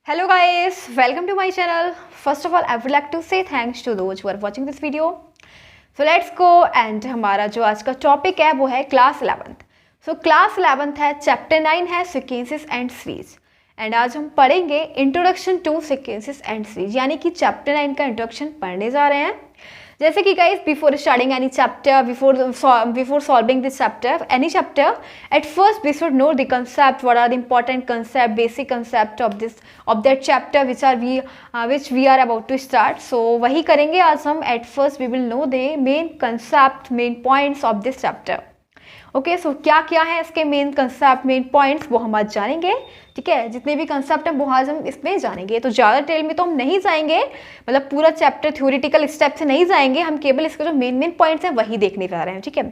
Hello guys, welcome to my channel. First of all, I would like to say thanks to those who are watching this video. So let's go and हमारा जो आज का topic है वो है class 11th. So class 11th है, chapter 9 है sequences and series. And आज हम पढ़ेंगे introduction to sequences and series, यानी कि चैप्टर 9 का इंट्रोडक्शन पढ़ने जा रहे हैं. जैसे कि guys before starting any chapter, before solving this chapter, any chapter, at first we should know the concept, what are the important concept, basic concept of that chapter which we are about to start. So वही करेंगे आज हम. At first we will know the main concept, main points of this chapter. Okay, so क्या क्या है इसके main concept, main points, वो हम आज जानेंगे. ठीक है, जितने भी कंसेप्ट हैं वो आज हम इसमें जानेंगे. तो ज़्यादा डिटेल में तो हम नहीं जाएंगे, मतलब पूरा चैप्टर थ्योरेटिकल स्टेप से नहीं जाएंगे हम, केवल इसके जो मेन मेन पॉइंट्स हैं वही देखने जा रहे हैं. ठीक है,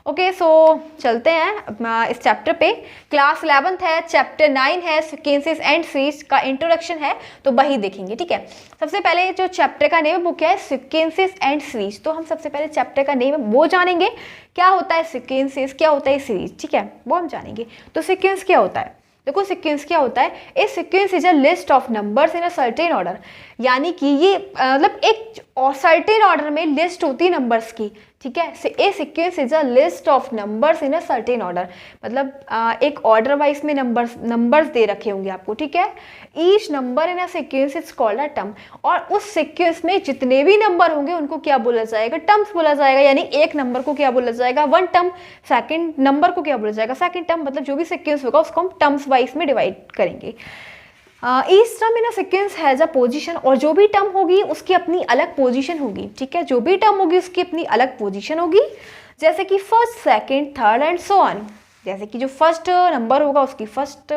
ओके, सो चलते हैं इस चैप्टर पे. क्लास 11th है, चैप्टर 9 है, सीक्वेंसेस एंड सीरीज का इंट्रोडक्शन है, तो वही देखेंगे. ठीक है, सबसे पहले जो चैप्टर का नेम है वो क्या है, सीक्वेंसेस एंड सीरीज. तो हम सबसे पहले चैप्टर का नेम है वो जानेंगे, क्या होता है सीक्वेंसेस, क्या होता है सीरीज. ठीक है, वो हम जानेंगे. तो सीक्वेंस क्या होता है, देखो सीक्वेंस क्या होता है. A sequence is a list of numbers in a certain order, यानी कि ये मतलब एक सर्टेन ऑर्डर में लिस्ट होती है नंबर्स की. ठीक है, a sequence is a list of numbers in a certain order, मतलब एक ऑर्डर वाइज में नंबर्स दे रखे होंगे आपको. ठीक है, each number in a sequence is called a term, और उस सीक्वेंस में जितने भी नंबर होंगे उनको क्या बोला जाएगा, टर्म्स बोला जाएगा. यानी एक नंबर को क्या बोला जाएगा, वन टर्म. सेकंड नंबर को क्या बोला जाएगा, सेकंड टर्म. मतलब जो भी सीक्वेंस होगा उसको हम टर्म्स वाइज में डिवाइड करेंगे. Each term in a sequence has a position, और जो भी टर्म होगी उसकी अपनी अलग पोजीशन होगी. ठीक है, जो भी टर्म होगी उसकी अपनी अलग पोजीशन होगी, जैसे कि first, second, third and so on. जैसे कि जो फर्स्ट नंबर होगा उसकी फर्स्ट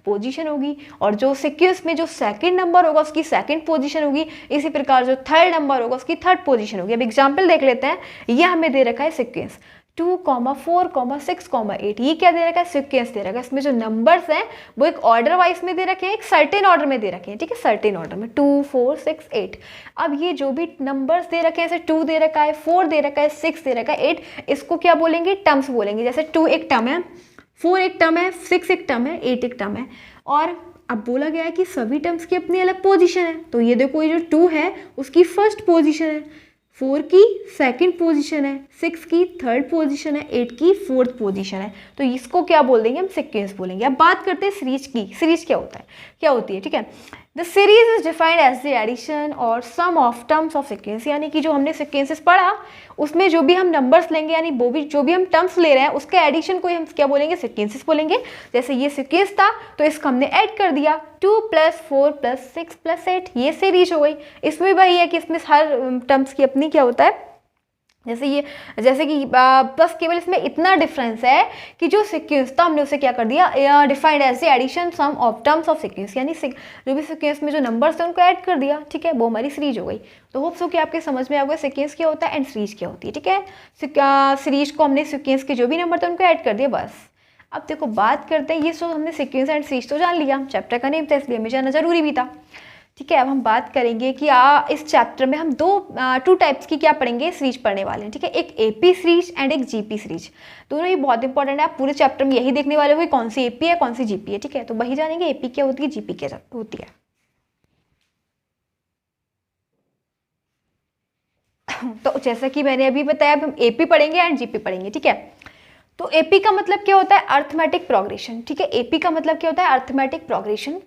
पोजीशन होगी, और जो सीक्वेंस में जो सेकंड नंबर होगा उसकी सेकंड पोजीशन होगी. इसी प्रकार जो थर्ड नंबर होगा उसकी थर्ड पोजीशन होगी. अब एग्जांपल देख लेते हैं. ये हमें दे रखा है सीक्वेंस 2, 4, 6, 8. ये क्या दे रखा है, सीक्वेंस दे रखा है. इसमें जो नंबर्स हैं वो एक ऑर्डर वाइज में दे रखे हैं, एक सर्टेन ऑर्डर में दे रखे हैं. ठीक है, सर्टेन ऑर्डर में 2, 4, 6, 8. अब ये जो भी नंबर्स दे रखे हैं, जैसे 2 दे रखा है, 4 दे रखा है, 6 दे रखा है, 8, इसको क्या बोलेंगे, टर्म्स बोलेंगे. जैसे 2 एक टर्म है, 4 एक टर्म है, 6 एक टर्म है, 8 एक टर्म है. और अब बोला गया है कि सभी टर्म्स की अपनी अलग पोजीशन है. तो ये देखो, ये जो 2 है उसकी फर्स्ट पोजीशन है, 4 की सेकंड पोजीशन है, 6 की थर्ड पोजीशन है, 8 की फोर्थ पोजीशन है. तो इसको क्या बोल देंगे, हम सीक्वेंस बोलेंगे. अब बात करते हैं सीरीज की. सीरीज क्या होता है, क्या होती है. ठीक है, the series is defined as the addition और sum of terms of sequence, यानी कि जो हमने सीक्वेंसेस पढ़ा उसमें जो भी हम नंबर्स लेंगे, यानी वो भी जो भी हम टर्म्स ले रहे हैं उसके एडिशन को हम क्या बोलेंगे, सीक्वेंसेस बोलेंगे. जैसे ये सीक्वेंस था तो इसको हमने ऐड कर दिया, 2 + 4 + 6 + 8, ये सीरीज हो गई. इसमें वही है कि इसमें हर टर्म्स की अपनी क्या होता है, जैसे कि प्लस केवल इसमें इतना डिफरेंस है कि जो सीक्वेंस था हमने उसे क्या कर दिया, defined as the addition sum of terms of sequence, यानी जो भी सीक्वेंस में जो नंबर्स थे उनको ऐड कर दिया. ठीक है, वो हमारी सीरीज हो गई. तो होप सो कि आपके समझ में आ गया सीक्वेंस क्या होता है एंड सीरीज क्या होती है. ठीक है, सीरीज को हमने सीक्वेंस के जो भी नंबर थे उनको ऐड कर दिया, बस. अब देखो बात करते हैं, ये सब हमने सीक्वेंस एंड सीरीज तो जान लिया, चैप्टर का नेम था इसलिए हमें जानना जरूरी भी था. ठीक है, अब हम बात करेंगे कि इस चैप्टर में हम टू टाइप्स की क्या पढ़ेंगे, सीरीज पढ़ने वाले हैं. ठीक है, एक एपी सीरीज एंड एक जीपी सीरीज. दोनों ही बहुत इंपॉर्टेंट है. आप पूरे चैप्टर में यही देखने वाले हो, कौन सी एपी है कौन सी जीपी है. ठीक है, तो वही जानेंगे एपी क्या होती है, जीपी क्या होती है. तो जैसा कि मैंने अभी बताया, अब हम एपी पढ़ेंगे एंड जीपी पढ़ेंगे. ठीक है, तो एपी का मतलब क्या होता है, अर्थमेटिक प्रोग्रेशन. ठीक है, एपी का मतलब क्या होता है, अर्थमेटिक प्रोग्रेशन.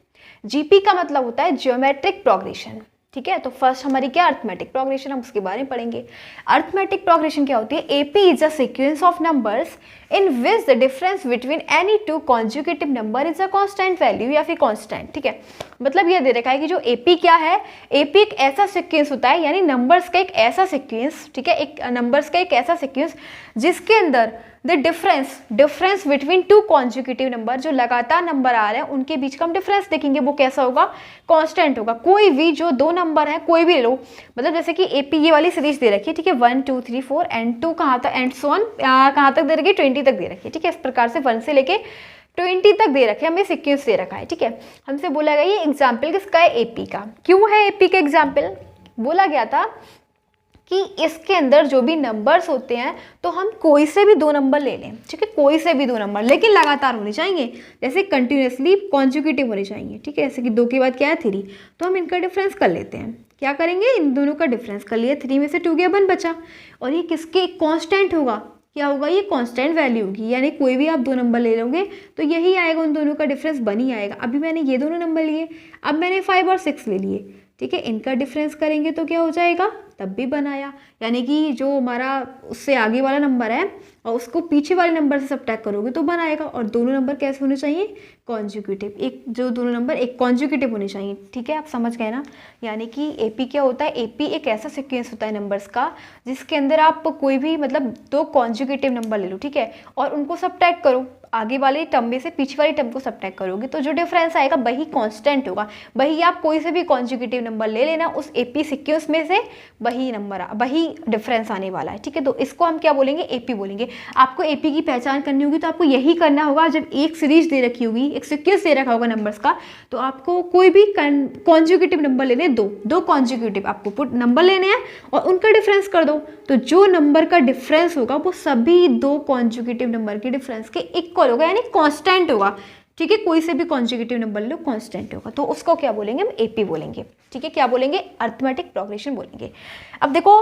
जीपी का मतलब होता है ज्योमेट्रिक प्रोग्रेशन. ठीक है, तो फर्स्ट हमारी क्या, अर्थमेटिक प्रोग्रेशन, हम उसके बारे में पढ़ेंगे. अर्थमेटिक प्रोग्रेशन क्या होती है, AP is a sequence of numbers in which the difference between any two conjugative number is a constant value, या फिर कांस्टेंट. ठीक है, मतलब ये दे रखा है कि जो एपी क्या है, एपी एक ऐसा सीक्वेंस होता है, यानी नंबर्स का एक ऐसा सीक्वेंस. ठीक है, एक नंबर्स का एक ऐसा सीक्वेंस जिसके अंदर the difference between two conjugative number, जो लगातार नंबर आ रहे हैं उनके बीच का हम डिफरेंस देखेंगे, वो कैसा होगा, कांस्टेंट होगा. कोई भी जो दो नंबर है कोई भी ले लो, मतलब जैसे कि एपी ये वाली सीरीज दे रखी है. ठीक है, 1, 2, 3, 4 एंड 2 कहाँ तक एंड सो ऑन कहाँ तक दे रखी है, 20 तक दे रखी है. ठीक है, इस प्रकार से 1 से लेके 20 तक दे रखे, हमें सीक्वेंस दे रखा है. ठीक है, हमसे बोला गया ये एग्जाम्पल किसका है, एपी का. क्यों है एपी का एग्जाम्पल, बोला गया था कि इसके अंदर जो भी नंबर्स होते हैं तो हम कोई से भी 2 नंबर ले लें, ठीक है, कोई से भी 2 नंबर, लेकिन लगातार होने चाहिए, जैसे कंटिन्यूसली कॉन्जुगेटिव होने चाहिए, ठीक है। जैसे कि 2 के बाद क्या है 3, तो हम इनका डिफरेंस कर लेते हैं। क्या करेंगे, इन दोनों का डिफरेंस कर लिया, 3 में से 2 गया 1 बचा, और ये किसके कांस्टेंट होगा, क्या होगा, ये कांस्टेंट वैल्यू होगी, यानी कोई भी आप 2 नंबर ले लोगे तो यही आएगा, उन दोनों का डिफरेंस 1 ही आएगा। अभी मैंने ये दोनों नंबर लिए, अब मैंने 5 और 6 ले लिए, ठीक है, इनका डिफरेंस करेंगे तो क्या हो जाएगा, तब भी 1 आया, यानी कि जो हमारा उससे आगे वाला नंबर है और उसको पीछे वाले नंबर से सब्ट्रैक्ट करोगे तो 1 आएगा। और दोनों नंबर कैसे होने चाहिए, कॉन्जुगेटिव, एक जो दोनों नंबर एक कॉन्जुगेटिव होने चाहिए, ठीक है, आप समझ गए ना। यानी कि एपी क्या होता है, एपी एक ऐसा सीक्वेंस होता है नंबर्स का जिसके अंदर आप कोई भी मतलब 2 कॉन्जुगेटिव नंबर ले लो, ठीक है, और उनको सब्ट्रैक्ट करो, आगे वाले टर्म में से पीछे वाली टर्म को सब्ट्रैक्ट करोगे तो जो डिफरेंस आएगा वही कांस्टेंट होगा, वही आप कोई से भी कॉन्जुगेटिव नंबर ले लेना उस एपी सीक्वेंस में से वही नंबर वही डिफरेंस आने वाला है, ठीक है। तो इसको हम क्या बोलेंगे, एपी बोलेंगे। आपको एपी की पहचान करनी होगी तो आपको यही करना होगा, जब एक सीरीज दे रखी होगी, एक सीक्वेंस दे रखा होगा नंबर्स का, तो आपको कोई भी कॉन्जुगेटिव नंबर लेने, दो कॉन्जुगेटिव आपको पुट नंबर लेने हैं और उनका डिफरेंस कर दो, तो जो नंबर का डिफरेंस होगा वो सभी 2 कॉन्जुगेटिव नंबर के डिफरेंस के इक्वल होगा, यानी कांस्टेंट होगा, ठीक है। कोई से भी कॉन्जुगेटिव नंबर लो कांस्टेंट होगा, तो उसको क्या बोलेंगे, हम एपी बोलेंगे, ठीक है। क्या बोलेंगे, अरिथमेटिक प्रोग्रेशन बोलेंगे। अब देखो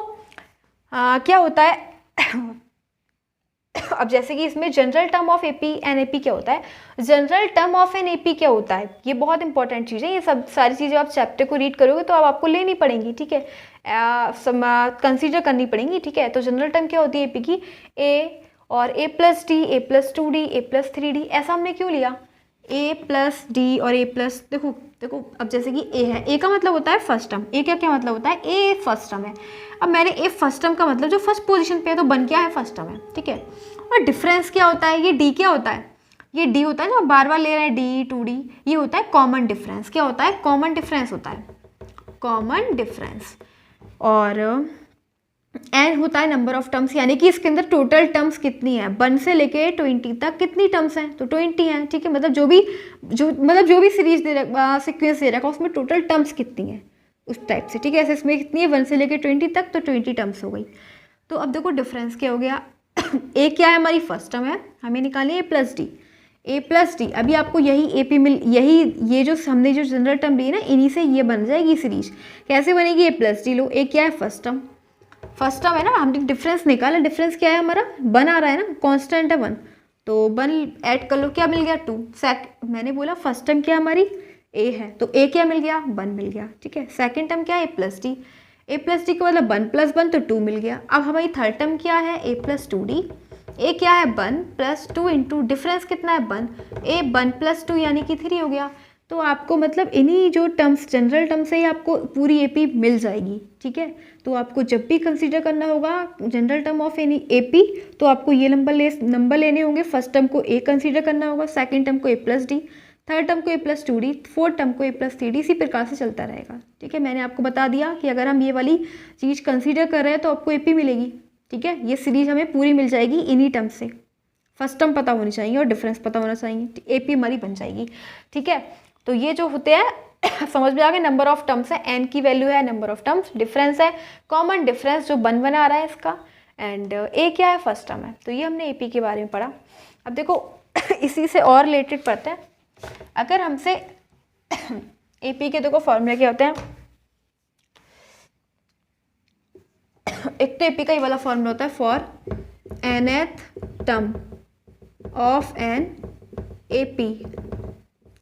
क्या होता है अब जैसे कि इसमें general term of AP an AP क्या होता है, general term of an AP क्या होता है, ये बहुत इंपॉर्टेंट चीज़ है, ये सब सारी चीज़ें आप चैप्टर को रीड करोगे तो अब आपको लेनी पड़ेंगी, ठीक है, कंसीडर करनी पड़ेंगी, ठीक है। तो जनरल टर्म क्या होती है एपी की, ए और ए प्लस डी, ए प्लस 2d, ए प्लस 3d, ऐसा हमने क्यों लिया, ए प्लस डी और ए प्लस, देखो अब जैसे कि ए है, ए का मतलब होता है फर्स्ट टर्म, ए क्या मतलब होता है, ए फर्स्ट टर्म है। अब मैंने ए फर्स्ट टर्म का मतलब जो फर्स्ट पोजीशन पे है तो बन क्या है, फर्स्ट टर्म है, ठीक है। और डिफरेंस क्या होता है, ये डी क्या होता है, ये डी होता है जो बार बार ले रहे हैं, डी 2d, ये होता है कॉमन डिफरेंस। क्या होता है, कॉमन डिफरेंस होता है, कॉमन डिफरेंस। और एन होता है नंबर ऑफ टर्म्स, यानी कि इसके अंदर टोटल टर्म्स कितनी है, 1 से लेके 20 तक कितनी टर्म्स हैं, तो 20 हैं, ठीक है। मतलब जो भी सीरीज दे रखा, सीक्वेंस दे रखा उसमें टोटल टर्म्स कितनी है उस टाइप से, ठीक है। ऐसे इसमें कितनी है, 1 से लेके 20 तक, तो 20 टर्म्स हो गई। तो अब देखो डिफरेंस क्या हो गया ए क्या है, हमारी फर्स्ट टर्म है, हमें निकाली ए प्लस डी, ए प्लस डी। अभी आपको यही एपी ये जो हमने जो जनरल टर्म ली है ना, इन्हीं से ये बन जाएगी सीरीज। कैसे बनेगी, ए प्लस डी लो, ए क्या है, फर्स्ट टर्म है ना, हमने डिफरेंस निकाला, डिफरेंस क्या है हमारा, 1 आ रहा है ना, कांस्टेंट है 1, तो 1 ऐड कर लो, क्या मिल गया 2। मैंने बोला फर्स्ट टर्म क्या हमारी ए है, तो ए क्या मिल गया, 1 मिल गया, ठीक है। सेकंड टर्म क्या है, ए प्लस डी, ए प्लस डी का मतलब 1 + 1 तो 2 मिल गया। अब हमारी थर्ड टर्म क्या है, ए प्लस 2d, ए क्या है 1 + 2 इंटू डिफरेंस कितना है 1, ए 1 + 2 यानी कि 3 हो गया। तो आपको मतलब इन्हीं जो टर्म्स जनरल टर्म से ही आपको पूरी एपी मिल जाएगी, ठीक है। तो आपको जब भी कंसीडर करना होगा general term of any AP तो आपको ये नंबर लेने होंगे। फर्स्ट टर्म को ए कंसीडर करना होगा, सेकंड टर्म को ए प्लस डी, थर्ड टर्म को ए प्लस 2d, फोर्थ टर्म को ए प्लस 3d, इसी प्रकार से चलता रहेगा, ठीक है। मैंने आपको बता दिया कि अगर हम ये वाली चीज़ कंसीडर कर रहे हैं तो आपको एपी मिलेगी, ठीक है। ये सीरीज हमें पूरी मिल जाएगी इन्हीं टर्म से, फर्स्ट टर्म पता होनी चाहिए और डिफरेंस पता होना चाहिए, एपी हमारी बन जाएगी, ठीक है। तो ये जो होते हैं समझ में आ गया, नंबर ऑफ टर्म्स है, एन की वैल्यू है, नंबर ऑफ टर्म्स, डिफरेंस है, कॉमन डिफरेंस जो 1 आ रहा है इसका, एंड ए क्या है, फर्स्ट टर्म है। तो ये हमने एपी के बारे में पढ़ा। अब देखो इसी से और रिलेटेड पढ़ते हैं। अगर हमसे एपी के देखो फॉर्मूले क्या होते हैं, एक तो एपी का ये वाला फॉर्मूला होता है for nth term of an AP,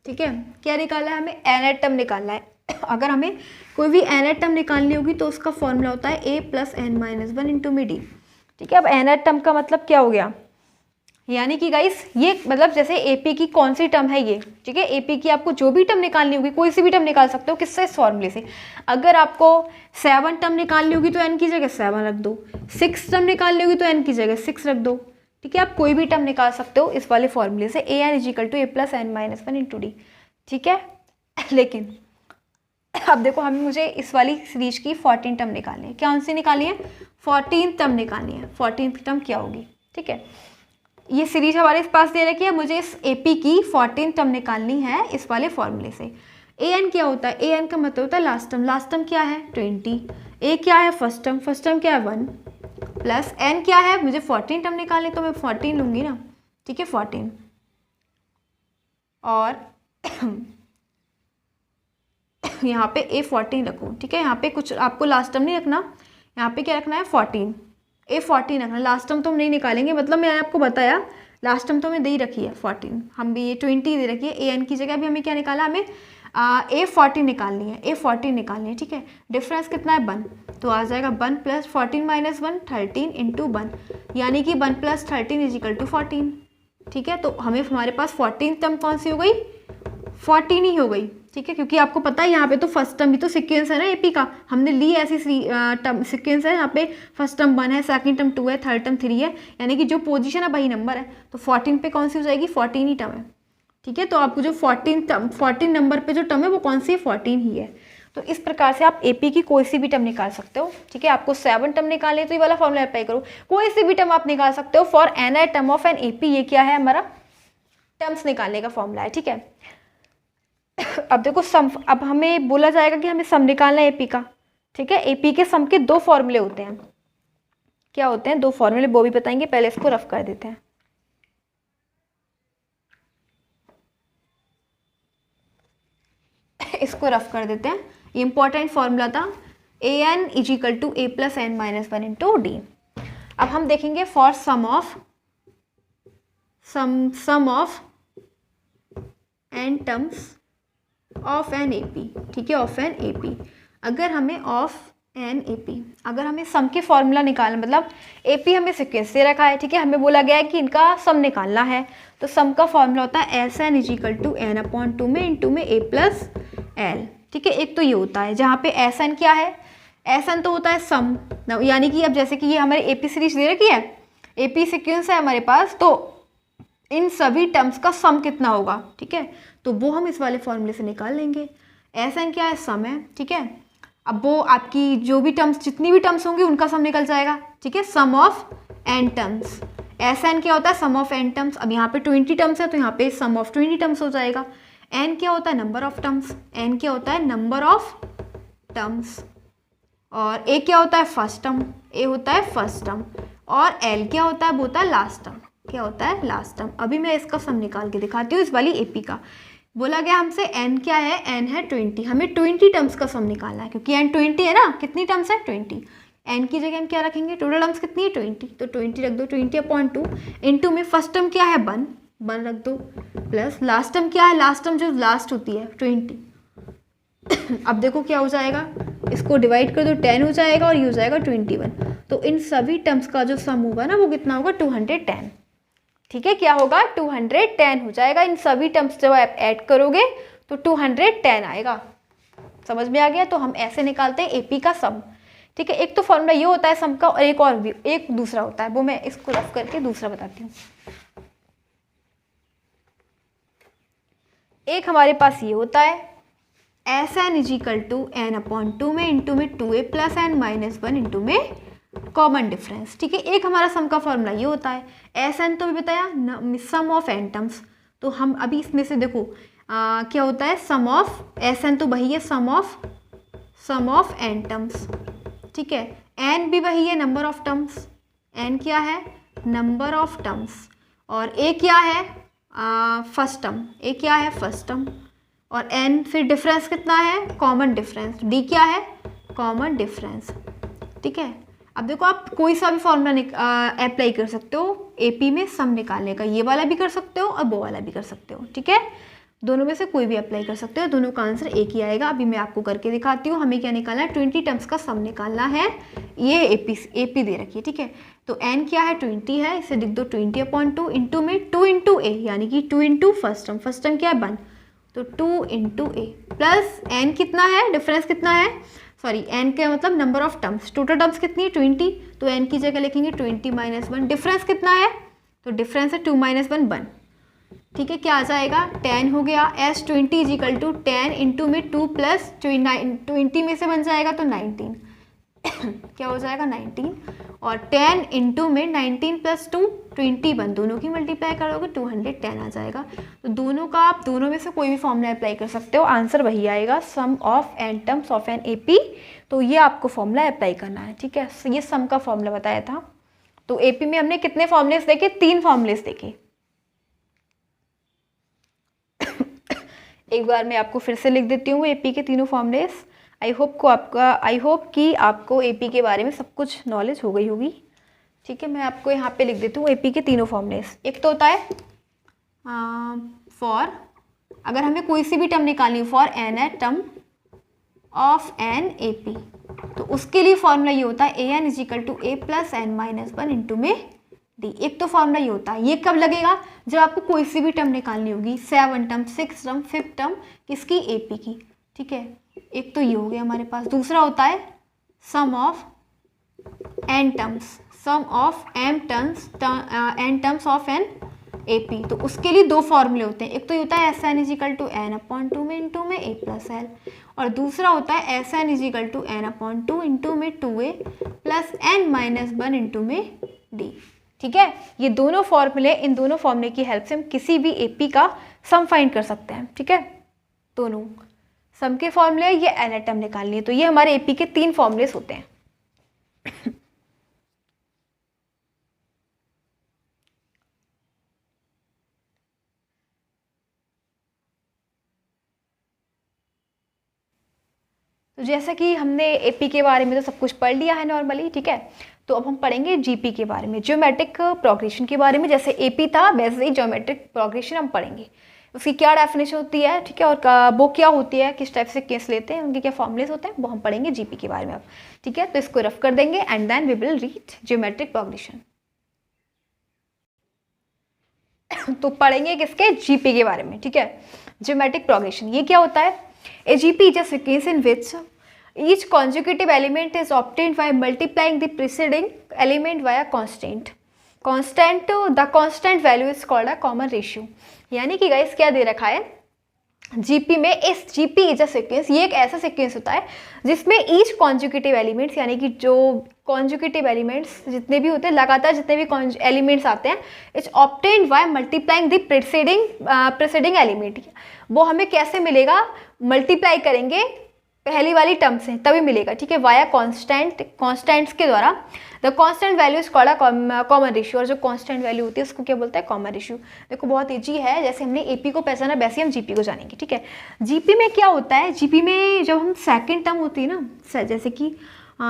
ठीक है। क्या निकालना है हमें, nth टर्म निकालना है। अगर हमें कोई भी nth टर्म निकालनी होगी तो उसका फॉर्मूला होता है a + n-1 इंटू में डी, ठीक है। अब nth टर्म का मतलब क्या हो गया, यानी कि गाइस ये मतलब जैसे एपी की कौन सी टर्म है ये, ठीक है। एपी की आपको जो भी टर्म निकालनी होगी, कोई सी भी टर्म निकाल सकते हो, किससे, इस फॉर्मूले से। अगर आपको 7 टर्म निकालनी होगी तो n की जगह 7 रख दो, 6 टर्म निकालनी होगी तो n की जगह 6 रख दो, ठीक है। आप कोई भी टर्म निकाल सकते हो इस वाले फॉर्मूले से, an = a + n-1 into D, ठीक है। लेकिन अब देखो मुझे इस वाली सीरीज की 14 टर्म निकालनी है। कौन सी निकालनी है, 14 टर्म निकालनी है। 14 टर्म क्या होगी, ठीक है। ये सीरीज हमारे पास दे रखी है, मुझे इस एपी की 14 टर्म निकालनी है इस वाले फॉर्मूले से। an क्या होता है, an का मतलब होता है लास्ट टर्म क्या है 20, ए क्या है फर्स्ट टर्म क्या है 1 प्लस एन क्या है, मुझे 14 टर्म निकालने तो मैं 14 लूँगी ना, ठीक है 14 और यहाँ पे ए 14 रखो, ठीक है। यहाँ पे कुछ आपको लास्ट टर्म नहीं रखना, यहाँ पे क्या रखना है 14, ए 14 रखना, लास्ट टर्म तो हम नहीं निकालेंगे, मतलब मैंने आपको बताया लास्ट टर्म तो हमें दे ही रखी है 14, हम भी ये 20 दे रखी है, ए एन की जगह भी हमें क्या निकाला, हमें ए 14 निकालनी है, ए 14 निकालनी है, ठीक है। डिफरेंस कितना है 1, तो आ जाएगा 1 प्लस 14 माइनस 1 13 इंटू 1, यानी कि 1 प्लस 13 इज इक्वल टू 14, ठीक है। तो हमें हमारे पास 14 टर्म कौन सी हो गई, 14 ही हो गई, ठीक है, क्योंकि आपको पता है यहाँ पे तो फर्स्ट टर्म भी तो सीक्वेंस है ना एपी का, हमने ली ऐसी टर्म सीक्वेंस है, यहाँ पे फर्स्ट टर्म 1 है, सेकंड टर्म 2 है, थर्ड टर्म 3 है, यानी कि जो पोजीशन है वही नंबर है, तो 14 पे कौन सी हो जाएगी 14 ही टर्म है, ठीक है। तो आपको जो 14 नंबर पे जो टर्म है वो कौन सी है 14 ही है। तो इस प्रकार से आप एपी की कोई सी भी टर्म निकाल सकते हो, ठीक है। आपको 7 टर्म निकालने तो ये वाला फॉर्मूला अप्लाई करो, कोई सी भी टर्म आप निकाल सकते हो for N I term of an AP, ये क्या है हमारा टर्म्स निकालने का फॉर्मूला है, ठीक है। अब देखो सम, अब हमें बोला जाएगा कि हमें सम निकालना है एपी का, ठीक है। एपी के सम के 2 फॉर्मूले होते हैं, क्या होते हैं 2 फॉर्मूले, वो भी बताएंगे, पहले इसको रफ कर देते हैं। इसको रफ कर देते हैं, ये इंपॉर्टेंट फॉर्मूला था, A N is equal to A plus N minus 1 into D. अब हम देखेंगे for sum of N terms of an AP, ठीक है, ऑफ एन एपी। अगर हमें ऑफ एन एपी, अगर हमें सम के फॉर्मूला निकालना, मतलब एपी हमें सीक्वेंस से रखा है, ठीक है, हमें बोला गया है कि इनका सम निकालना है, तो सम का फॉर्मूला होता है S N is equal to N upon 2 में इंटू में ए प्लस एल, ठीक है। एक तो ये होता है जहाँ पे एस एन क्या है, एस एन तो होता है सम, यानी कि अब जैसे कि ये हमारे एपी सीरीज दे रखी है, एपी सीक्वेंस है हमारे पास, तो इन सभी टर्म्स का सम कितना होगा, ठीक है, तो वो हम इस वाले फॉर्मूले से निकाल लेंगे। एस एन क्या है सम है, ठीक है। अब वो आपकी जो भी टर्म्स, जितनी भी टर्म्स होंगी उनका सम निकल जाएगा, ठीक है, sum of N terms. S N क्या होता है सम ऑफ एन टर्म्स, अब यहाँ पे 20 टर्म्स है तो यहाँ पे सम ऑफ 20 टर्म्स हो जाएगा। एन क्या होता है नंबर ऑफ टर्म्स, एन क्या होता है नंबर ऑफ टर्म्स, और ए क्या होता है फर्स्ट टर्म, ए होता है फर्स्ट टर्म, और एल क्या होता है वो होता है लास्ट टर्म, क्या होता है लास्ट टर्म। अभी मैं इसका सम निकाल के दिखाती हूँ इस वाली एपी का। बोला गया हमसे एन क्या है, एन है 20, हमें 20 टर्म्स का सम निकालना है, क्योंकि एन 20 है ना, कितनी टर्म्स है 20, एन की जगह हम क्या रखेंगे, टोटल टर्म्स कितनी है 20, तो 20 रख दो, 20/2 इंटू में फर्स्ट टर्म क्या है 1 रख दो, प्लस लास्ट टर्म क्या है, लास्ट टर्म जो लास्ट होती है 20। अब देखो क्या हो जाएगा, इसको डिवाइड कर दो 10 हो जाएगा और ये हो जाएगा 21, तो इन सभी टर्म्स का जो सम होगा ना वो कितना होगा 210, ठीक है, क्या होगा 210 हो जाएगा। इन सभी टर्म्स जब आप ऐड करोगे तो 210 आएगा, समझ में आ गया। तो हम ऐसे निकालते हैं एपी का सम, ठीक है। एक तो फॉर्मूला ये होता है सम का, और एक और भी एक दूसरा होता है, वो मैं इसको रफ करके दूसरा बताती हूँ। एक हमारे पास ये होता है S N is equal to N upon 2 में इंटू में 2a plus N minus 1 into में कॉमन डिफरेंस, ठीक है। एक हमारा सम का फॉर्मूला ये होता है, एस एन तो भी बताया, सम ऑफ एन टर्म्स, तो हम अभी इसमें से देखो क्या होता है सम ऑफ एस एन तो वही है सम ऑफ एन टर्म्स, ठीक है। एन भी वही है नंबर ऑफ टर्म्स, एन क्या है नंबर ऑफ टर्म्स, और ए क्या है फर्स्ट टर्म, ए क्या है फर्स्ट टर्म, और एन फिर डिफरेंस कितना है कॉमन डिफरेंस, डी क्या है कॉमन डिफरेंस, ठीक है। अब देखो आप कोई सा भी फॉर्मूला अप्लाई कर सकते हो एपी में सम निकालने का, ये वाला भी कर सकते हो और वो वाला भी कर सकते हो, ठीक है। दोनों में से कोई भी अप्लाई कर सकते हो, दोनों का आंसर एक ही आएगा। अभी मैं आपको करके दिखाती हूँ। हमें क्या निकालना है 20 टर्म्स का सम निकालना है, ये एपी दे रखी है, ठीक है। तो एन क्या है 20 है, इसे लिख दो 20/2 इंटू में 2 इंटू ए, यानी कि 2 इंटू फर्स्ट टर्म क्या है 1, तो 2 इंटू ए प्लस एन कितना है डिफरेंस कितना है, सॉरी एन का मतलब number of terms, total terms कितनी है 20, तो एन की जगह लिखेंगे 20 माइनस 1, डिफरेंस कितना है, तो डिफरेंस है 2 माइनस 1 1, ठीक है। क्या आ जाएगा 10 हो गया, S 20 is equal to 10 into में 2 प्लस 20 में से बन जाएगा तो 19, क्या हो जाएगा 19, और 10 इंटू में 19 प्लस 2 21, दोनों की मल्टीप्लाई करोगे 210 आ जाएगा। तो दोनों का आप दोनों में से कोई भी फॉर्मूला अप्लाई कर सकते हो, आंसर वही आएगा, sum of N terms of an AP. तो ये आपको फॉर्मूला अप्लाई करना है, ठीक है। ये सम का फॉर्मूला बताया था। तो एपी में हमने कितने फॉर्मूलेस देखे, 3 फॉर्मूलेस देखे। एक बार मैं आपको फिर से लिख देती हूँ एपी के तीनों फॉर्मूलेस। आई होप कि आपको एपी के बारे में सब कुछ नॉलेज हो गई होगी, ठीक है। मैं आपको यहाँ पे लिख देती हूँ एपी के तीनों फॉर्मूलेस। एक तो होता है फॉर, अगर हमें कोई सी भी टर्म निकालनी हो, for N A term of an AP, तो उसके लिए फॉर्मूला ये होता है A N is equal to A plus N minus 1 into में डी। एक तो फॉर्मूला ये होता है। ये कब लगेगा, जब आपको कोई सी भी टर्म निकालनी होगी, 7 टर्म, 6 टर्म, 5 टर्म किसकी, एपी की, ठीक है। एक तो ये हो गया हमारे पास। दूसरा होता है sum of N terms, sum of N terms of an AP. तो उसके लिए 2 फॉर्मूले होते हैं। एक तो ये होता है S N is equal to N upon 2 में इंटू में ए प्लस एल, और दूसरा होता है S N is equal to N upon 2 into में 2a plus N minus 1 into में डी, ठीक है। ये दोनों फॉर्मूले, इन दोनों फॉर्मूले की हेल्प से हम किसी भी एपी का सम फाइंड कर सकते हैं, ठीक है। दोनों सम के फॉर्मूले, ये एन ए टर्म निकालनी है। तो ये हमारे एपी के 3 फॉर्मूलेस होते हैं। तो जैसा कि हमने एपी के बारे में तो सब कुछ पढ़ लिया है नॉर्मली, ठीक है। तो अब हम पढ़ेंगे जीपी के बारे में, ज्योमेट्रिक प्रोग्रेशन के बारे में। जैसे एपी था वैसे ही ज्योमेट्रिक प्रोग्रेशन हम पढ़ेंगे। उसकी क्या डेफिनेशन होती है, ठीक है, और वो क्या होती है, किस टाइप से केस लेते हैं, उनके क्या फॉर्मूलेस होते हैं, वो हम पढ़ेंगे जीपी के बारे में अब, ठीक है। तो इसको रफ कर देंगे and then we will read geometric progression. तो पढ़ेंगे किसके, जीपी के बारे में, ठीक है। ज्योमेट्रिक प्रोग्रेशन ये क्या होता है, ए GP is a sequence in which each consecutive element is obtained by multiplying the preceding element via constant. The constant value is called a common ratio. यानी कि गाइस क्या दे रखा है जीपी में, इस जीपी इज अ सीक्वेंस, ये एक ऐसा सीक्वेंस होता है जिसमें ईच कॉन्जुगेटिव एलिमेंट्स, यानी कि जो कॉन्जुगेटिव एलिमेंट्स जितने भी होते हैं, लगातार जितने भी एलिमेंट्स आते हैं, it's obtained by multiplying the preceding element. वो हमें कैसे मिलेगा, मल्टीप्लाई करेंगे पहली वाली टर्म से तभी मिलेगा, ठीक है, वाया कॉन्स्टेंट्स के द्वारा। The constant value is called a common ratio, और जो कॉन्स्टेंट वैल्यू होती है उसको क्या बोलते हैं, कॉमन रेशियो। देखो बहुत ईजी है, जैसे हमने एपी को पहचाना वैसे हम जीपी को जानेंगे, ठीक है। जीपी में क्या होता है, जीपी में जब हम सेकेंड टर्म होती है ना, जैसे कि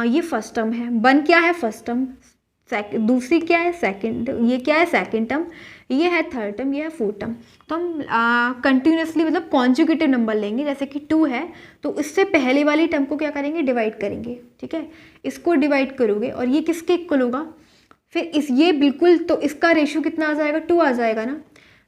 ये फर्स्ट टर्म है, 1 क्या है फर्स्ट टर्म, दूसरी क्या है सेकंड, ये क्या है सेकंड टर्म, ये है थर्ड टर्म, ये है फोर्थ टर्म। तो हम कंटिन्यूसली मतलब कॉन्जुगेटिव नंबर लेंगे, जैसे कि 2 है तो इससे पहले वाली टर्म को क्या करेंगे, डिवाइड करेंगे, ठीक है। इसको डिवाइड करोगे और ये किसके इक्वल होगा, फिर ये बिल्कुल, तो इसका रेशियो कितना आ जाएगा, 2 आ जाएगा ना।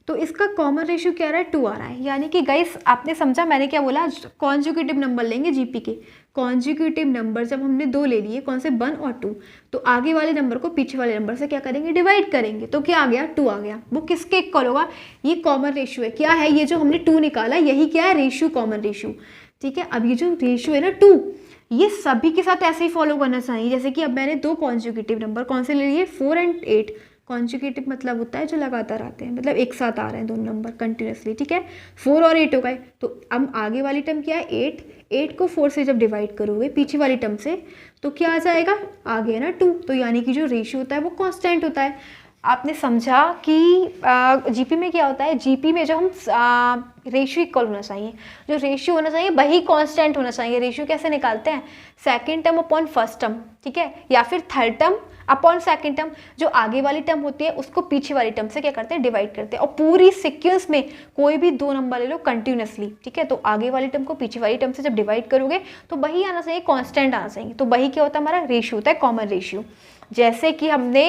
तो इसका कॉमन रेशियो क्या आ रहा है, 2 आ रहा है। यानी कि गाइस आपने समझा मैंने क्या बोला, कॉन्जुगेटिव नंबर लेंगे जीपी के। कॉन्जुगेटिव नंबर जब हमने 2 ले लिए, कौन से, 1 और 2, तो आगे वाले नंबर को पीछे वाले नंबर से क्या करेंगे, डिवाइड करेंगे। तो क्या आ गया, 2 आ गया। वो किसके इक्वल होगा, ये कॉमन रेशियो है। क्या है ये जो हमने 2 निकाला, यही क्या है, रेशियो, कॉमन रेशियो, ठीक है। अब ये जो रेशियो है ना 2, ये सभी के साथ ऐसे ही फॉलो करना चाहिए। जैसे कि अब मैंने 2 कॉन्जुगेटिव नंबर कौन से ले लिए, 4 और 8। कॉन्जुगेटिव मतलब होता है जो लगातार आते हैं, मतलब एक साथ आ रहे हैं दोनों नंबर कंटिन्यूसली, ठीक है। 4 और 8 हो गए, तो अब आगे वाली टर्म क्या है, 8 को 4 से जब डिवाइड करोगे पीछे वाली टर्म से, तो क्या आ जाएगा, आ गया ना 2। तो यानी कि जो रेशियो होता है वो कांस्टेंट होता है। आपने समझा कि जीपी में क्या होता है, जीपी में जो हम रेशियो इक्वल होना चाहिए, जो रेशियो होना चाहिए वही कांस्टेंट होना चाहिए। रेशियो कैसे निकालते हैं, second term upon first term, ठीक है, या फिर third term upon second term. जो आगे वाली टर्म होती है उसको पीछे वाली टर्म से क्या करते हैं, डिवाइड करते हैं। और पूरी सीक्वेंस में कोई भी 2 नंबर ले लो कंटिन्यूसली, ठीक है, तो आगे वाली टर्म को पीछे वाली टर्म से जब डिवाइड करोगे तो वही आना चाहिए, कांस्टेंट आना चाहिए। तो वही क्या होता है, हमारा रेशियो होता है, कॉमन रेशियो। जैसे कि हमने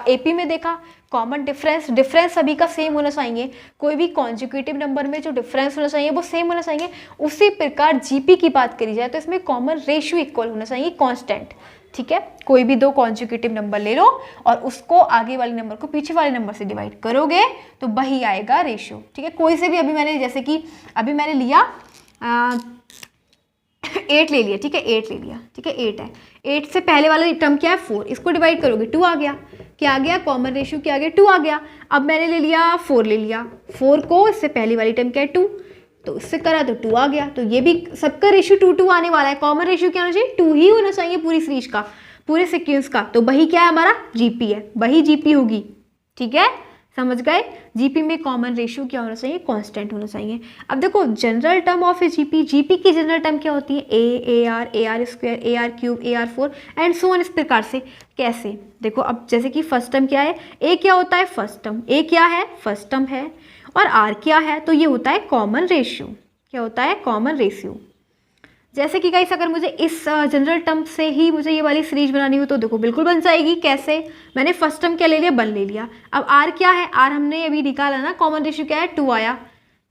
एपी में देखा, कॉमन डिफरेंस सभी का सेम होना चाहिए। कोई भी कॉन्जुगेटिव नंबर में जो डिफरेंस होना चाहिए वो सेम होना चाहिए। उसी प्रकार जीपी की बात करी जाए तो इसमें कॉमन रेशियो इक्वल होना चाहिए, कांस्टेंट, ठीक है। कोई भी 2 कॉन्जुगेटिव नंबर ले लो और उसको आगे वाले नंबर को पीछे वाले नंबर से डिवाइड करोगे तो वही आएगा रेशियो, ठीक है। कोई से भी, अभी मैंने जैसे कि अभी मैंने लिया 8 ले लिया, ठीक है, 8 ले लिया, ठीक है, 8 है। 8 से पहले वाला टर्म क्या है 4, इसको डिवाइड करोगे 2 आ गया, क्या आ गया, कॉमन रेशियो क्या आ गया 2 आ गया। अब मैंने ले लिया 4 ले लिया, 4 को इससे पहली वाली टर्म क्या है 2, तो इससे करा तो 2 आ गया। तो ये भी सबका रेशियो 2 2 आने वाला है। कॉमन रेशियो क्या होना चाहिए 2 ही होना चाहिए पूरी सीरीज का, पूरे सीक्वेंस का। तो वही क्या है हमारा जीपी है, वही जीपी होगी, ठीक है, समझ गए। जीपी में कॉमन रेशियो क्या होना चाहिए, कांस्टेंट होना चाहिए। अब देखो general term of a GP, GP की जनरल टर्म क्या होती है A R square, A R cube, A R 4 and so on. इस प्रकार से कैसे, देखो अब जैसे कि फर्स्ट टर्म क्या है, ए क्या होता है फर्स्ट टर्म, ए क्या है फर्स्ट टर्म है, और आर क्या है, तो ये होता है कॉमन रेशियो। क्या होता है, कॉमन रेशियो। जैसे कि गाइस अगर मुझे इस जनरल टर्म से ही मुझे ये वाली सीरीज बनानी हो तो देखो बिल्कुल बन जाएगी। कैसे, मैंने फर्स्ट टर्म क्या ले लिया, 1 ले लिया। अब आर क्या है, आर हमने अभी निकाला ना, कॉमन रेशियो क्या है 2 आया,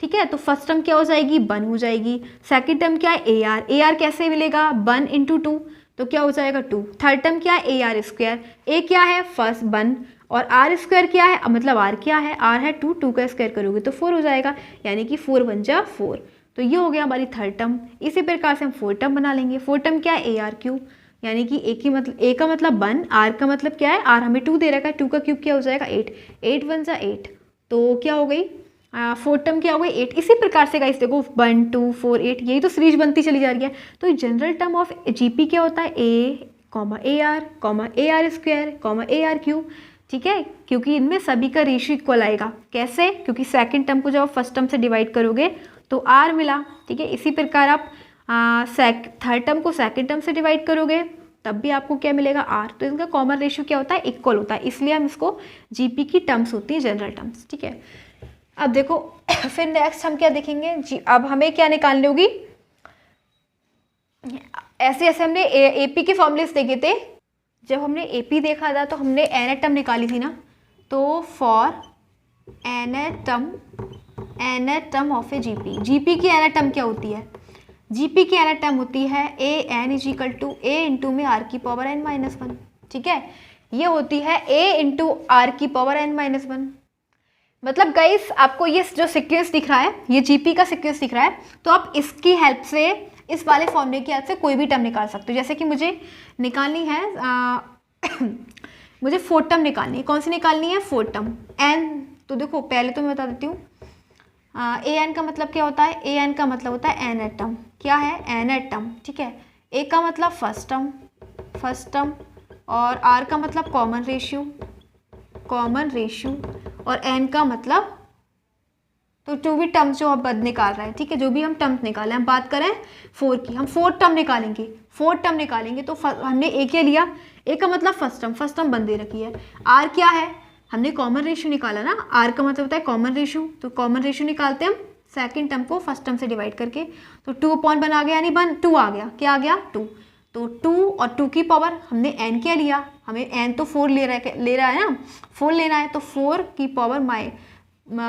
ठीक है, तो फर्स्ट टर्म क्या हो जाएगी 1 हो जाएगी। सेकंड टर्म क्या है ए आर कैसे मिलेगा 1 × 2, तो क्या हो जाएगा 2। थर्ड टर्म क्या है ए आर स्क्वायर, ए क्या है फर्स्ट 1 और आर स्क्वायर क्या है, मतलब आर क्या है, आर है 2, 2 का स्क्वायर करोगे तो 4 हो जाएगा, यानी कि 4 बन जा 4। तो ये हो गया हमारी थर्ड टर्म। इसी प्रकार से हम फोर्थ टर्म बना लेंगे। फोर्थ टर्म क्या है ए आर क्यूब, यानी कि ए का मतलब 1, आर का मतलब क्या है, आर हमें 2 दे रखा है, 2 का क्यूब क्या हो जाएगा 8, 8 बन जा 8, तो क्या हो गई फोर्थ टर्म क्या हो गई 8। इसी प्रकार से गाइस देखो 1 2 4 8 यही तो सीरीज बनती चली जा रही है। तो जनरल टर्म ऑफ जीपी क्या होता है A R square A R cube, ठीक है, क्योंकि इनमें सभी का रेशियो इक्वल आएगा। कैसे, क्योंकि सेकंड टर्म को जब आप फर्स्ट टर्म से डिवाइड करोगे तो आर मिला, ठीक है। इसी प्रकार आप थर्ड टर्म को सेकंड टर्म से डिवाइड करोगे तब भी आपको क्या मिलेगा आर। तो इनका कॉमन रेशियो क्या होता है इक्वल होता है, इसलिए हम इसको जीपी की टर्म्स होती है जनरल टर्म्स, ठीक है। अब देखो फिर नेक्स्ट हम क्या देखेंगे जी, अब हमें क्या निकालनी होगी, ऐसे ऐसे हमने एपी के फॉर्मूलेस देखे थे। जब हमने एपी देखा था तो हमने एनएट टर्म निकाली थी ना, तो for nth term of a GP, GP की एनएट टर्म क्या होती है, जीपी की एनएट टर्म होती है A N is equal to A into में आर की पावर n माइनस 1, ठीक है। ये होती है ए इंटू आर की पावर n माइनस 1। मतलब गाइस आपको ये जो सीक्वेंस दिख रहा है, ये जीपी का सीक्वेंस दिख रहा है, तो आप इसकी हेल्प से, इस वाले फॉर्मूले की हेल्प से कोई भी टर्म निकाल सकते हो। जैसे कि मुझे निकालनी है मुझे फोर्थ टर्म निकालनी है। कौन सी निकालनी है, फोर्थ टर्म एन। तो देखो पहले तो मैं बता देती हूँ ए एन का मतलब क्या होता है, ए एन का मतलब होता है एनएट टर्म। क्या है, एनएट टर्म, ठीक है। ए का मतलब फर्स्ट टर्म और आर का मतलब कॉमन रेशियो और एन का मतलब तो जो भी टर्म्स जो हम निकाल रहे हैं, ठीक है, जो भी हम टर्म्स निकाले, हम बात करें 4 की, हम फोर्थ टर्म निकालेंगे तो हमने ए क्या लिया, ए का मतलब फर्स्ट टर्म बंद दे रखी है। आर क्या है, हमने कॉमन रेशियो निकाला ना, आर का मतलब होता है कॉमन रेशियो, तो कॉमन रेशियो निकालते हैं हम सेकंड टर्म को फर्स्ट टर्म से डिवाइड करके, तो 2 अपॉन बन आ गया, यानी 2 आ गया, क्या आ गया 2। तो 2 और 2 की पावर हमने n क्या लिया, हमें n तो 4 ले रहा है ना, 4 लेना है, तो 4 की पावर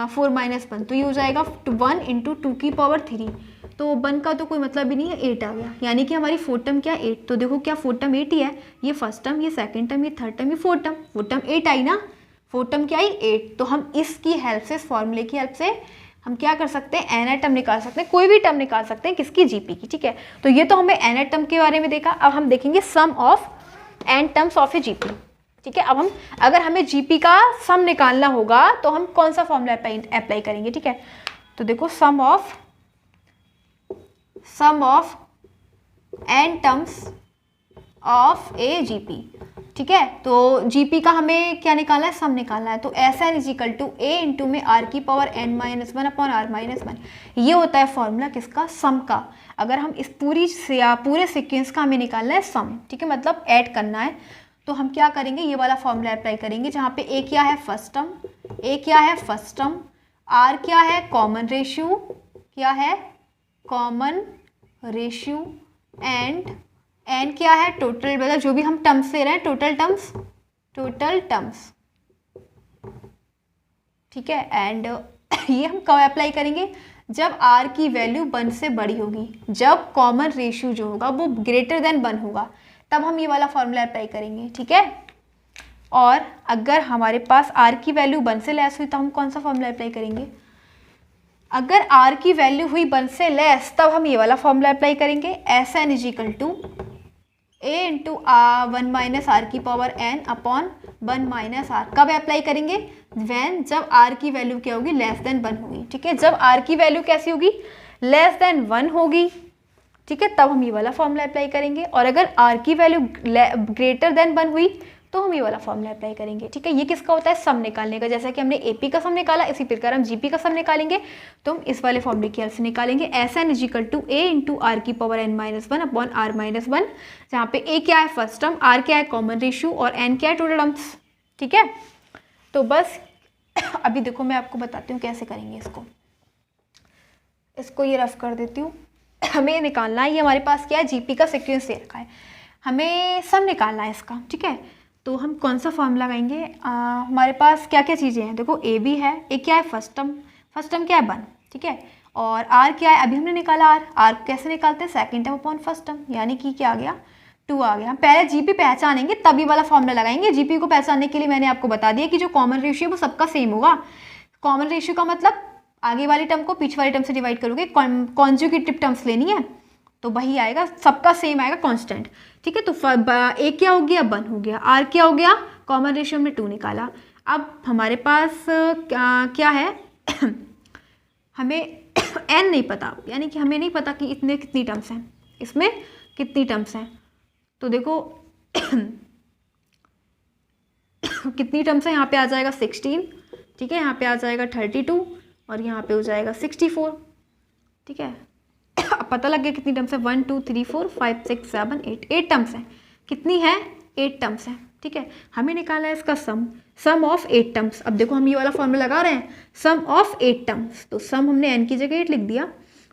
4 माइनस 1, तो ये हो जाएगा 1 इंटू 2 की पावर 3, तो 1 का तो कोई मतलब ही नहीं है, 8 आ गया, यानी कि हमारी फोर्थ टर्म क्या 8। तो देखो क्या फोर्थ टर्म 8 ही है, ये फर्स्ट टर्म, ये सेकंड टर्म, ये थर्ड टर्म, ये फोर्थ टर्म 8 आई ना, फोर्थ टर्म क्या आई 8। तो हम इसकी हेल्प से, इस फॉर्मूले की हेल्प से हम क्या कर सकते हैं, एनएट टर्म निकाल सकते हैं, कोई भी टर्म निकाल सकते हैं, किसकी, जीपी की, ठीक है। तो ये तो हमें एनएट टर्म के बारे में देखा। अब हम देखेंगे sum of N terms of a GP, ठीक है। अब हम अगर हमें जीपी का सम निकालना होगा तो हम कौन सा फॉर्मूला अप्लाई करेंगे, ठीक है। तो देखो sum of N terms of a GP, ठीक है। तो जीपी का हमें क्या निकालना है, सम निकालना है। तो S N is equal to A into में आर की power n minus 1 upon R minus 1, ये होता है फॉर्मूला किसका, सम का। अगर हम इस पूरे सीक्वेंस का हमें निकालना है सम, ठीक है, मतलब ऐड करना है, तो हम क्या करेंगे, ये वाला फॉर्मूला अप्लाई करेंगे, जहाँ पे ए क्या है फर्स्ट टर्म, आर क्या है कॉमन रेशियो, एंड एन क्या है टोटल, मतलब जो भी हम टर्म्स ले रहे हैं टोटल टर्म्स, ठीक है। एंड ये हम कब अप्लाई करेंगे, जब आर की वैल्यू 1 से बड़ी होगी, जब कॉमन रेशियो जो होगा वो ग्रेटर देन 1 होगा, तब हम ये वाला फॉर्मूला अप्लाई करेंगे, ठीक है। और अगर हमारे पास आर की वैल्यू 1 से लेस हुई तो हम कौन सा फॉर्मूला अप्लाई करेंगे, अगर r की वैल्यू हुई 1 से लेस तब हम ये वाला फॉर्मूला अप्लाई करेंगे, S N is equal to a into 1 minus R की power n upon 1 minus R. कब अप्लाई करेंगे? वैन जब r की वैल्यू क्या होगी, लेस देन 1 होगी। ठीक है, जब r की वैल्यू कैसी होगी, लेस देन 1 होगी। ठीक है, तब हम ये वाला फॉर्मूला अप्लाई करेंगे। और अगर r की वैल्यू ग्रेटर देन 1 हुई तो हम ये वाला फॉर्मूला अप्लाई करेंगे। ठीक है, ये किसका होता है, सम निकालने का। जैसा कि हमने एपी का सम निकाला, इसी प्रकार हम जीपी का सम निकालेंगे तो हम इस वाले फॉर्मूले की हेल्प से निकालेंगे। S N is equal to A into R की power n minus 1 upon R minus 1, जहाँ पे ए क्या है फर्स्ट टर्म, आर क्या है कॉमन रेशियो और एन क्या है टोटल टर्म्स। ठीक है, तो बस अभी देखो मैं आपको बताती हूँ कैसे करेंगे इसको ये रफ कर देती हूँ। हमें निकालना है, ये हमारे पास क्या है, जीपी का सीक्वेंस दे रखा है, हमें सम निकालना है इसका। ठीक है, तो हम कौन सा फॉर्मूला लगाएंगे, हमारे पास क्या क्या चीज़ें हैं, देखो ए बी है, ए क्या है फर्स्ट टर्म क्या है 1। ठीक है, और आर क्या है, अभी हमने निकाला आर कैसे निकालते हैं, second term upon first term, यानी कि क्या आ गया 2 आ गया। हम पहले जीपी पहचानेंगे तभी वाला फॉर्मूला लगाएंगे। जीपी को पहचानने के लिए मैंने आपको बता दिया कि जो कॉमन रेशियो है वो सबका सेम होगा। कॉमन रेशियो का मतलब आगे वाली टर्म को पीछे वाली टर्म से डिवाइड करोगे, कॉन्जुगेटिव टर्म्स लेनी है तो वही आएगा, सबका सेम आएगा कांस्टेंट। ठीक है, तो ए क्या हो गया 1 हो गया, आर क्या हो गया, कॉमन रेशियो में 2 निकाला। अब हमारे पास क्या है हमें एन नहीं पता, यानी कि हमें नहीं पता कि कितनी टर्म्स हैं, इसमें कितनी टर्म्स हैं। तो देखो कितनी टर्म्स है, यहाँ पे आ जाएगा 16। ठीक है, यहाँ पे आ जाएगा 32 और यहाँ पे हो जाएगा 64। ठीक है, अब पता लग गया कितनी टर्म्स है, 1 2 3 4 5 6 7 8 टर्म्स हैं। कितनी है, 8 टर्म्स हैं। ठीक है, हमें निकालना है इसका सम ऑफ 8 टर्म्स। अब देखो हम ये वाला फॉर्मूला लगा रहे हैं, सम ऑफ 8 टर्म्स, तो सम हमने n की जगह 8 लिख दिया,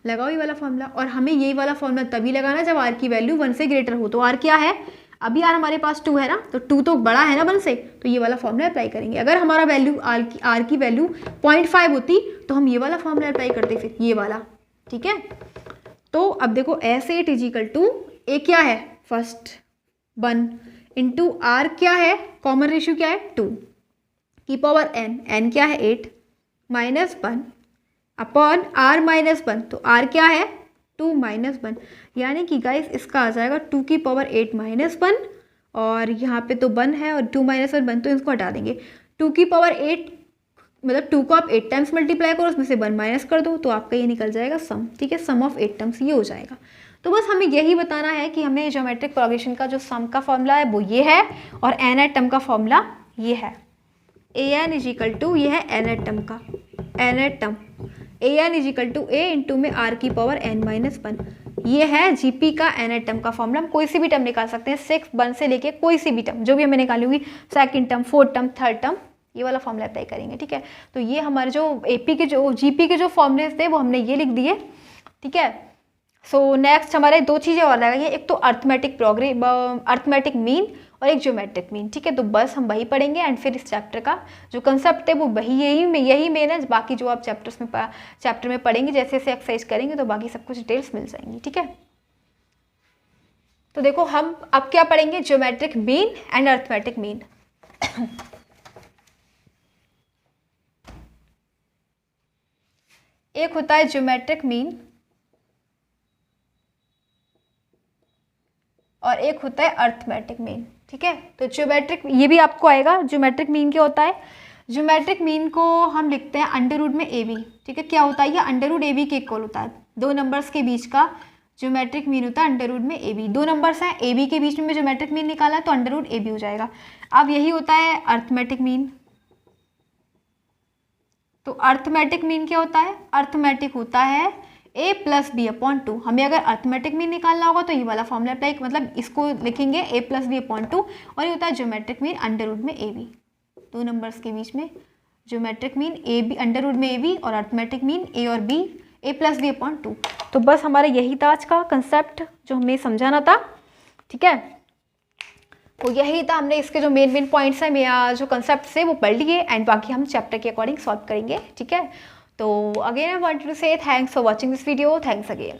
लगाओ ये वाला फॉर्मूला। और हमें यही वाला फॉर्मूला तभी लगाना जब r की वैल्यू 1 से ग्रेटर हो। तो r क्या है, अभी r हमारे पास 2 है ना, तो 2 तो बड़ा है ना 1 से, तो ये वाला फॉर्मूला अप्लाई करेंगे। अगर हमारा वैल्यू r की वैल्यू 0.5 होती तो हम ये वाला फॉर्मूला अप्लाई करते, फिर ये वाला। ठीक है, तो अब देखो S eight is equal to A क्या है फर्स्ट 1 इंटू आर क्या है, कॉमन रेशियो क्या है 2 की पावर n क्या है 8 माइनस 1 अपॉन r माइनस 1, तो r क्या है 2 माइनस 1, यानी कि गाइस इसका आ जाएगा 2 की पावर 8 माइनस 1, और यहाँ पे तो 1 है और 2 माइनस 1 तो इसको हटा देंगे। 2 की पावर 8 मतलब 2 को आप 8 टाइम्स मल्टीप्लाई करो, उसमें से 1 माइनस कर दो, तो आपका ये निकल जाएगा सम। ठीक है, सम ऑफ 8 टर्म्स ये हो जाएगा। तो बस हमें यही बताना है कि हमें ज्योमेट्रिक प्रोग्रेशन का जो सम का फॉर्मूला है वो ये है, और एन एट टर्म का फॉर्मूला ये है। A N is equal to, ये है एन एट टर्म का, nth term A N is equal to A into में आर की पावर n माइनस 1, ये है जीपी का एन एट टर्म का फॉर्मूला। हम कोई सी भी टर्म निकाल सकते हैं, 6 1 से लेके कोई सी भी टर्म जो भी हमें निकाली होगी, second term, fourth term, third term, ये वाला फॉर्मूला अप्लाई करेंगे। ठीक है, तो ये हमारे जो एपी के जो जीपी के जो फॉर्मूलेस थे वो हमने ये लिख दिए। ठीक है, सो नेक्स्ट हमारे 2 चीज़ें और रहेंगी, एक तो अर्थमेटिक मीन और एक ज्योमेट्रिक मीन। ठीक है, तो बस हम वही पढ़ेंगे एंड फिर इस चैप्टर का जो कंसेप्ट है वो वही यही मेन है। बाकी जो आप चैप्टर में पढ़ेंगे, जैसे जैसे एक्सरसाइज करेंगे तो बाकी सब कुछ डिटेल्स मिल जाएंगी। ठीक है, तो देखो हम अब क्या पढ़ेंगे, geometric mean and arithmetic mean. एक होता है ज्योमेट्रिक मीन और एक होता है अर्थमेटिक मीन। ठीक है, तो ज्योमेट्रिक ये भी आपको आएगा। ज्योमेट्रिक मीन क्या होता है, ज्योमेट्रिक मीन को हम लिखते हैं अंडर रूट में ए बी। ठीक है, क्या होता है, ये अंडर रूट ए बी के इक्वल होता है। 2 नंबर्स के बीच का ज्योमेट्रिक मीन होता है अंडर रूट में ए बी। 2 नंबर्स हैं, ए बी के बीच में ज्योमेट्रिक मीन निकाला है तो अंडर रूट ए बी हो जाएगा। अब यही होता है अर्थमेटिक मीन। तो अर्थमेटिक मीन क्या होता है, अर्थमेटिक होता है a प्लस बी अपॉन 2। हमें अगर अर्थमेटिक मीन निकालना होगा तो ये वाला फॉर्मूला अप्लाई, मतलब इसको लिखेंगे a प्लस बी अपॉन 2, और ये होता है ज्योमेट्रिक मीन अंडर रूट में ए बी। 2 नंबर्स के बीच में geometric mean A B under root में ए बी, और अर्थमेटिक मीन a और b a plus B upon 2। तो बस हमारा यही था आज का कंसेप्ट जो हमें समझाना था। ठीक है, तो यही था, हमने इसके जो मेन पॉइंट्स हैं, मेरा जो कंसेप्ट है वो पढ़ लिए एंड बाकी हम चैप्टर के अकॉर्डिंग सॉल्व करेंगे। ठीक है, तो अगेन आई वांट टू से thanks for watching this video, thanks again.